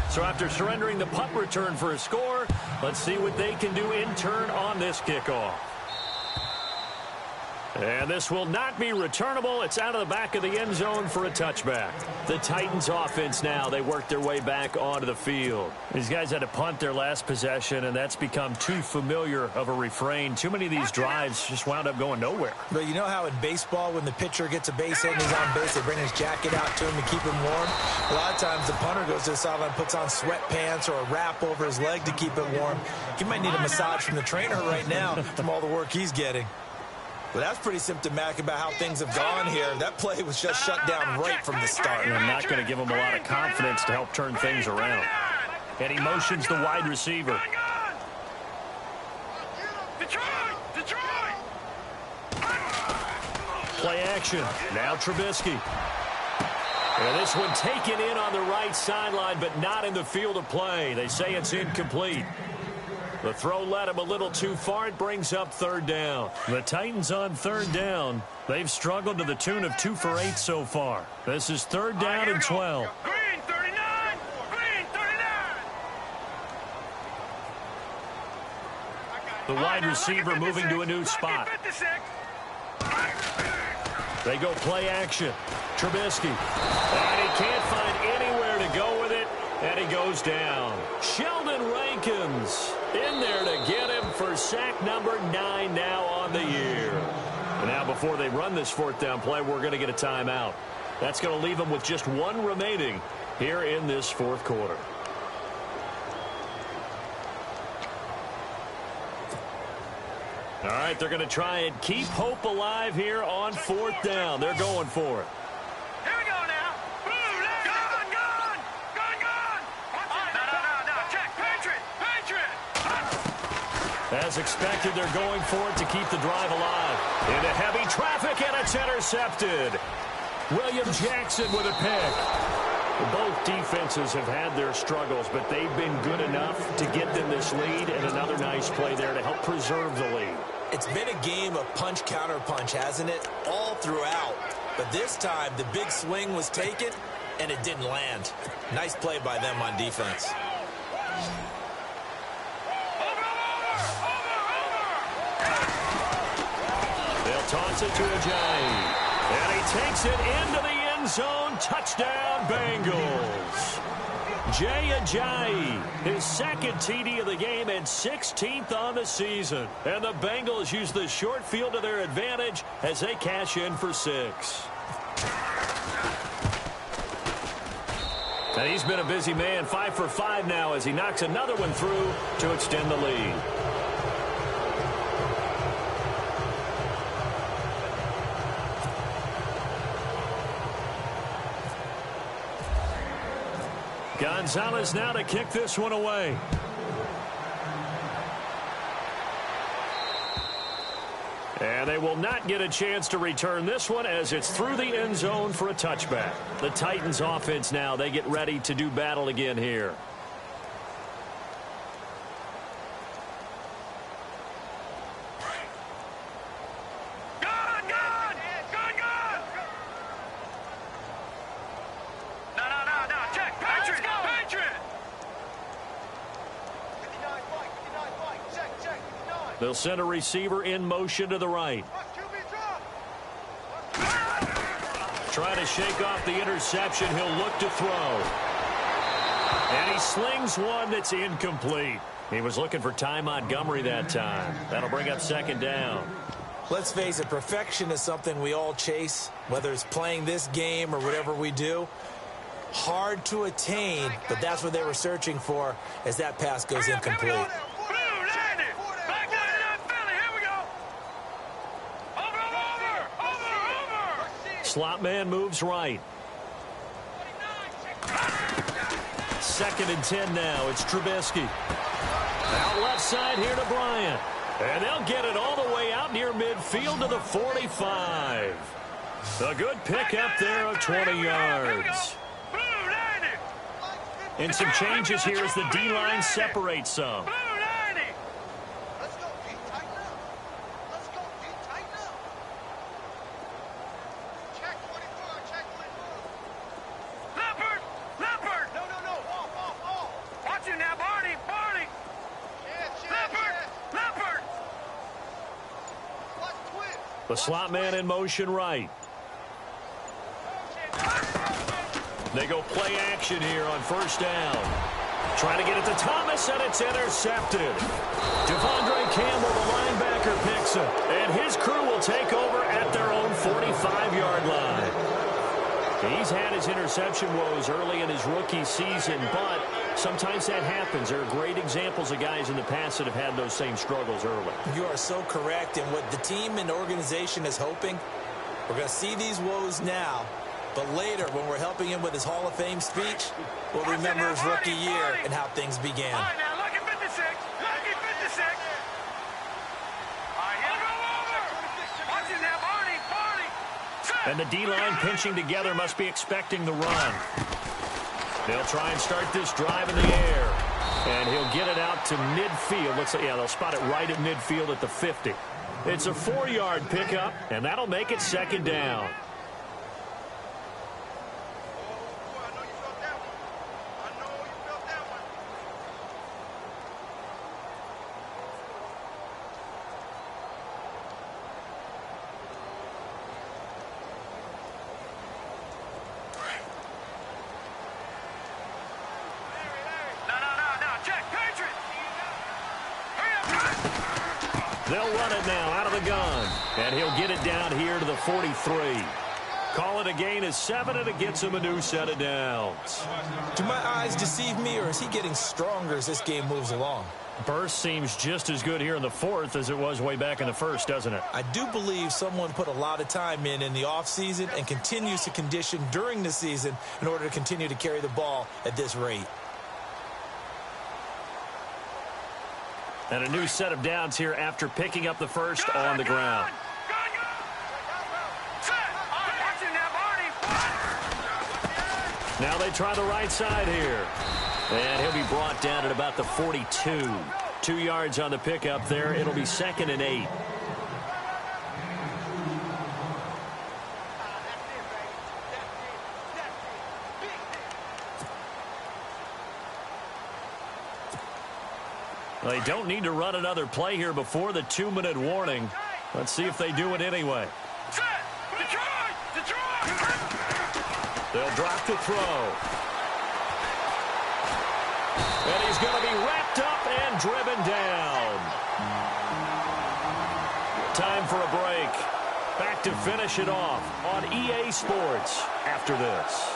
So after surrendering the punt return for a score, let's see what they can do in turn on this kickoff. And this will not be returnable. It's out of the back of the end zone for a touchback. The Titans offense now, they work their way back onto the field. These guys had to punt their last possession, and that's become too familiar of a refrain. Too many of these drives just wound up going nowhere. But you know how in baseball, when the pitcher gets a base hit and he's on base, they bring his jacket out to him to keep him warm? A lot of times the punter goes to the sideline, puts on sweatpants or a wrap over his leg to keep it warm. He might need a massage from the trainer right now from all the work he's getting. Well, that's pretty symptomatic about how things have gone here. That play was just shut down right from the start. And not going to give him a lot of confidence to help turn things around. And he motions the wide receiver. Play action. Now Trubisky. And this one taken in on the right sideline, but not in the field of play. They say it's incomplete. The throw led him a little too far. It brings up third down. The Titans on third down. They've struggled to the tune of 2 for 8 so far. This is third down and 12. Green 39. Green 39. The wide receiver moving to a new spot. They go play action. Trubisky. And he can't find anywhere to go with it. And he goes down. Sheldon Rankins in there to get him for sack number 9 now on the year. And now before they run this fourth down play, we're going to get a timeout. That's going to leave them with just 1 remaining here in this fourth quarter. All right, they're going to try and keep hope alive here on fourth down. They're going for it. Here we go now. Gone. No. Check. Patriot. As expected, they're going for it to keep the drive alive. Into heavy traffic, and it's intercepted. William Jackson with a pick. Both defenses have had their struggles, but they've been good enough to get them this lead, and another nice play there to help preserve the lead. It's been a game of punch-counter-punch, hasn't it? All throughout. But this time, the big swing was taken, and it didn't land. Nice play by them on defense. They'll toss it to Ajayi. And he takes it into the end zone. Touchdown, Bengals. Jay Ajayi, his second TD of the game and 16th on the season. And the Bengals use the short field to their advantage as they cash in for 6. And he's been a busy man, 5 for 5 now as he knocks another one through to extend the lead. Gonzalez now to kick this one away. And they will not get a chance to return this one as it's through the end zone for a touchback. The Titans offense now, they get ready to do battle again here. They'll send a receiver in motion to the right. Trying to shake off the interception. He'll look to throw. And he slings one that's incomplete. He was looking for Ty Montgomery that time. That'll bring up second down. Let's face it, perfection is something we all chase, whether it's playing this game or whatever we do. Hard to attain, but that's what they were searching for as that pass goes incomplete. Slot man moves right. 2nd and 10 now. It's Trubisky. Out left side here to Bryant. And they'll get it all the way out near midfield to the 45. A good pick up there of 20 yards. And some changes here as the D-line separates some. The slot man in motion right. They go play action here on first down. Trying to get it to Thomas, and it's intercepted. Devondre Campbell, the linebacker, picks it. And his crew will take over at their own 45-yard line. He's had his interception woes early in his rookie season, but Sometimes that happens. There are great examples of guys in the past that have had those same struggles early. You are so correct. And what the team and organization is hoping, we're going to see these woes now, but later when we're helping him with his Hall of Fame speech, we'll remember his rookie year and how things began. All right, now, lucky 56. Lucky 56. All right, here we go over. Watch it now, Barney. And the D-line pinching together must be expecting the run. They'll try and start this drive in the air. And he'll get it out to midfield. They'll spot it right at midfield at the 50. It's a 4-yard pickup, and that'll make it 2nd down. They'll run it now out of the gun. And he'll get it down here to the 43. Call it a gain of 7, and it gets him a new set of downs. Do my eyes deceive me, or is he getting stronger as this game moves along? Burst seems just as good here in the 4th as it was way back in the 1st, doesn't it? I do believe someone put a lot of time in the offseason and continues to condition during the season in order to continue to carry the ball at this rate. And a new set of downs here after picking up the first on the ground. Now they try the right side here. And he'll be brought down at about the 42. 2 yards on the pickup there. It'll be 2nd and 8. They don't need to run another play here before the 2-minute warning. Let's see if they do it anyway. They'll drop the throw. And he's going to be wrapped up and driven down. Time for a break. Back to finish it off on EA Sports after this.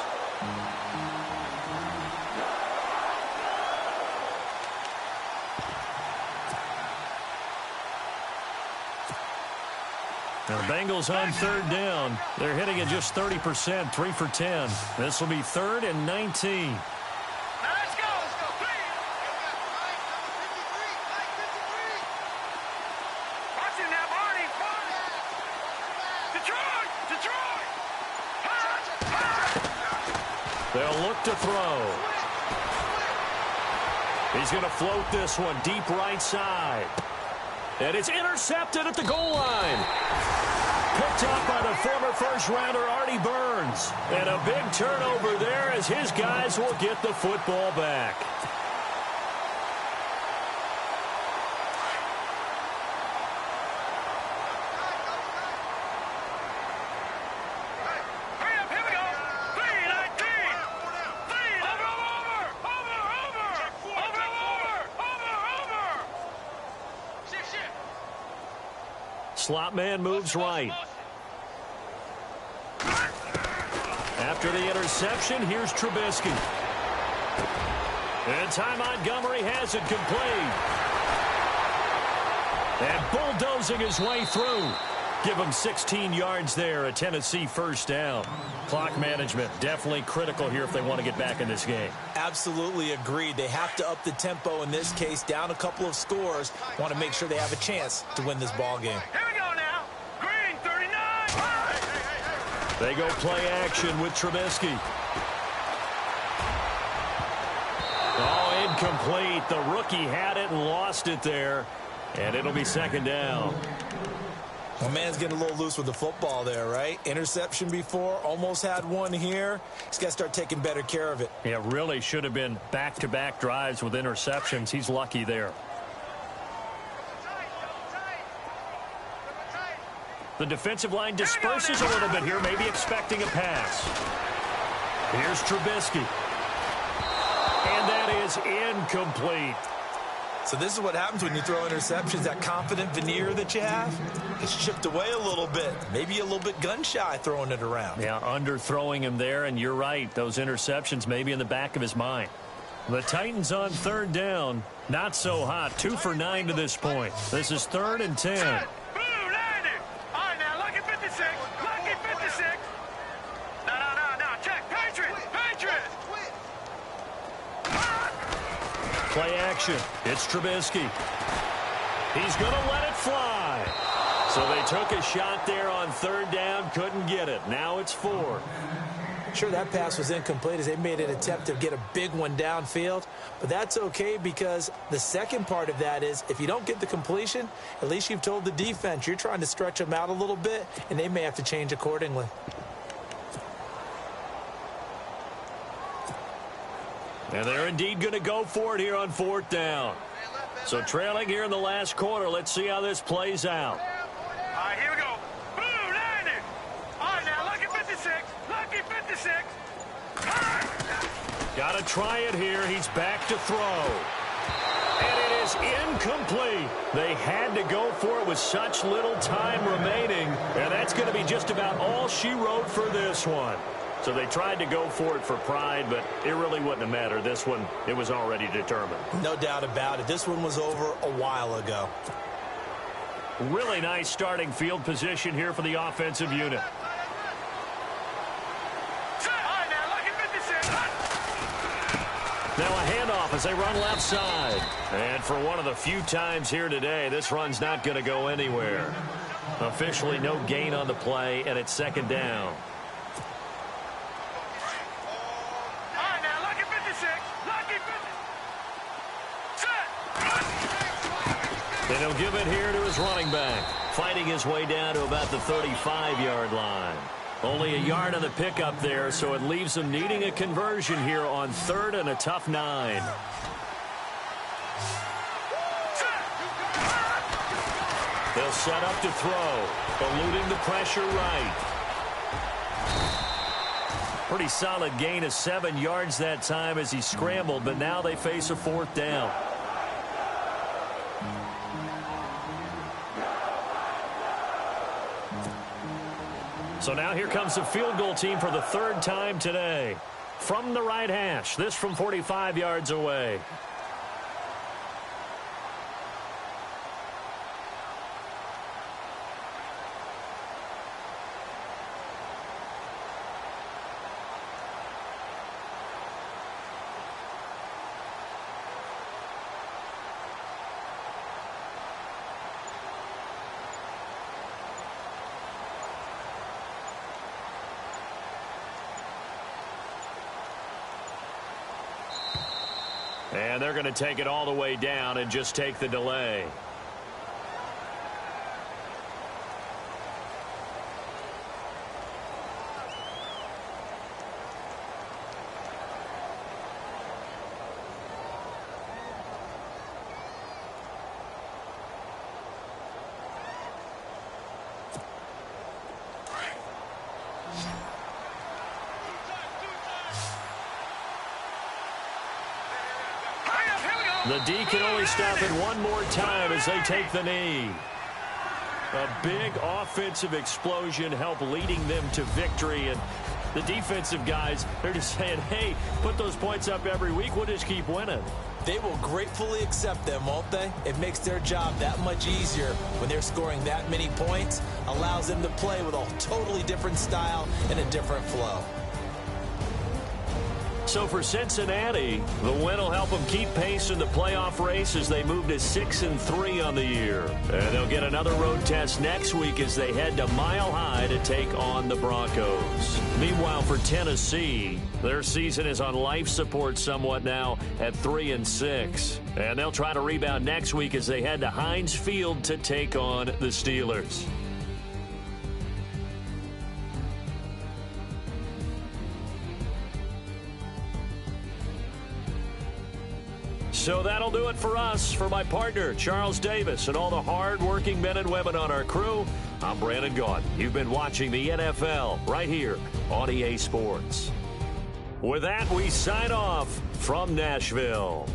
Now the Bengals on 3rd down. They're hitting it just 30%, 3 for 10. This will be 3rd and 19. Now let's go. Watch it now, Barney. Detroit. They'll look to throw. He's going to float this one deep right side. And it's intercepted at the goal line. Picked up by the former first-rounder Artie Burns. And a big turnover there as his guys will get the football back. Hurry up, here we go. 3-19. Slot man moves right. After the interception, here's Trubisky. And Ty Montgomery has it complete. And bulldozing his way through. Give him 16 yards there, a Tennessee first down. Clock management definitely critical here if they want to get back in this game. Absolutely agreed. They have to up the tempo in this case, down a couple of scores. Want to make sure they have a chance to win this ball game. Here we go now. Green, 39. They go play action with Trubisky. Oh, incomplete. The rookie had it and lost it there. And it'll be second down. Well, man's getting a little loose with the football there, right? Interception before, almost had one here. He's got to start taking better care of it. Yeah, really should have been back-to-back drives with interceptions. He's lucky there. The defensive line disperses a little bit here, maybe expecting a pass. Here's Trubisky. And that is incomplete. So this is what happens when you throw interceptions. That confident veneer that you have is chipped away a little bit. Maybe a little bit gun-shy throwing it around. Yeah, underthrowing him there, and you're right. Those interceptions may be in the back of his mind. The Titans on third down. Not so hot. 2 for 9 to this point. This is 3rd and 10. Blue, 90. All right, now, lucky 56. Lucky 56. No. Check. Patriots. Play action. It's Trubisky. He's going to let it fly. So they took a shot there on third down. Couldn't get it. Now it's 4. Sure, that pass was incomplete as they made an attempt to get a big one downfield. But that's okay because the second part of that is if you don't get the completion, at least you've told the defense you're trying to stretch them out a little bit, and they may have to change accordingly. And they're indeed going to go for it here on 4th down. So trailing here in the last quarter. Let's see how this plays out. All right, here we go. Blue, 90. All right, now, lucky 56. Lucky 56. Got to try it here. He's back to throw. And it is incomplete. They had to go for it with such little time remaining. And that's going to be just about all she wrote for this one. So they tried to go for it for pride, but it really wouldn't have mattered. This one, it was already determined. No doubt about it. This one was over a while ago. Really nice starting field position here for the offensive unit. Now a handoff as they run left side. And for one of the few times here today, this run's not going to go anywhere. Officially no gain on the play, and it's 2nd down. And he'll give it here to his running back, fighting his way down to about the 35-yard line. Only a yard on the pickup there, so it leaves him needing a conversion here on 3rd and a tough 9. They'll set up to throw, eluding the pressure right. Pretty solid gain of 7 yards that time as he scrambled, but now they face a 4th down. So now here comes the field goal team for the 3rd time today. From the right hash, this from 45 yards away. And they're going to take it all the way down and just take the delay. The D can only stop it one more time as they take the knee. A big offensive explosion helped leading them to victory. And the defensive guys, they're just saying, hey, put those points up every week. We'll just keep winning. They will gratefully accept them, won't they? It makes their job that much easier when they're scoring that many points. Allows them to play with a totally different style and a different flow. So for Cincinnati, the win will help them keep pace in the playoff race as they move to 6-3 on the year. And they'll get another road test next week as they head to Mile High to take on the Broncos. Meanwhile, for Tennessee, their season is on life support somewhat now at 3-6. And they'll try to rebound next week as they head to Heinz Field to take on the Steelers. So that'll do it for us. For my partner, Charles Davis, and all the hard-working men and women on our crew, I'm Brandon Gaudin. You've been watching the NFL right here on EA Sports. With that, we sign off from Nashville.